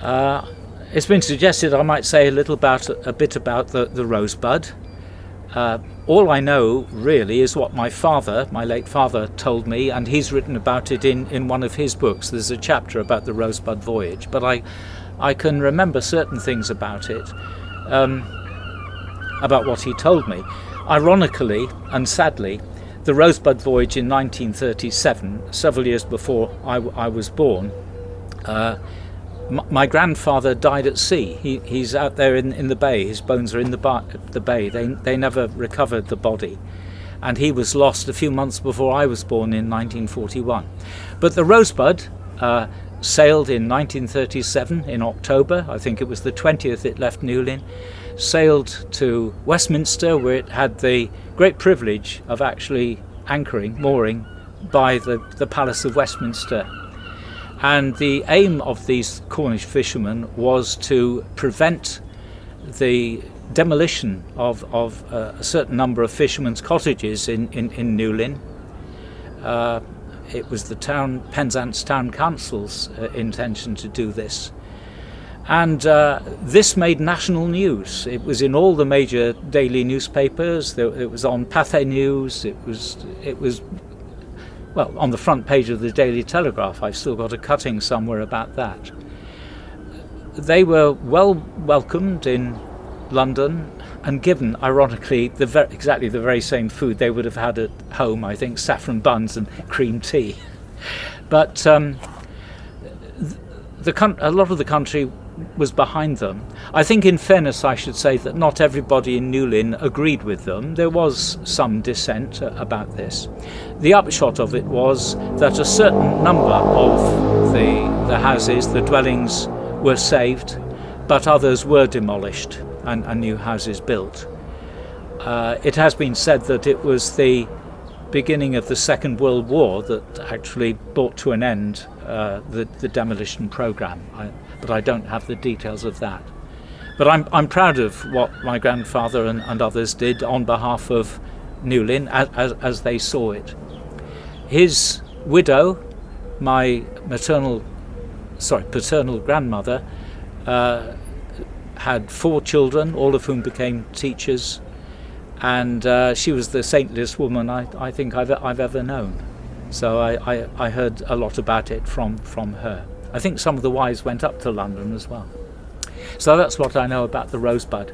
It's been suggested I might say a bit about the Rosebud. All I know really is what my late father told me, and he's written about it in one of his books. There's a chapter about the Rosebud voyage, but I can remember certain things about it, about what he told me. Ironically and sadly, the Rosebud voyage in 1937, several years before I was born, my grandfather died at sea. He's out there in the bay. His bones are in the bay. They never recovered the body. And he was lost a few months before I was born in 1941. But the Rosebud sailed in 1937 in October. I think it was the 20th it left Newlyn. Sailed to Westminster, where it had the great privilege of actually mooring by the Palace of Westminster. And the aim of these Cornish fishermen was to prevent the demolition of a certain number of fishermen's cottages in Newlyn. It was the Penzance Town Council's intention to do this. And this made national news. It was in all the major daily newspapers. It was on Pathé News. It was well, on the front page of the Daily Telegraph. I've still got a cutting somewhere about that. They were well welcomed in London and given, ironically, exactly the very same food they would have had at home, I think, saffron buns and cream tea. But a lot of the country was behind them. I think, in fairness, I should say that not everybody in Newlyn agreed with them. There was some dissent about this. The upshot of it was that a certain number of the houses, the dwellings, were saved, but others were demolished and new houses built. It has been said that it was the beginning of the Second World War that actually brought to an end the demolition programme, but I don't have the details of that. But I'm proud of what my grandfather and others did on behalf of Newlyn as they saw it. His widow, my paternal grandmother, had 4 children, all of whom became teachers, and she was the saintliest woman I think I've ever known. So I heard a lot about it from her. I think some of the wives went up to London as well. So that's what I know about the Rosebud.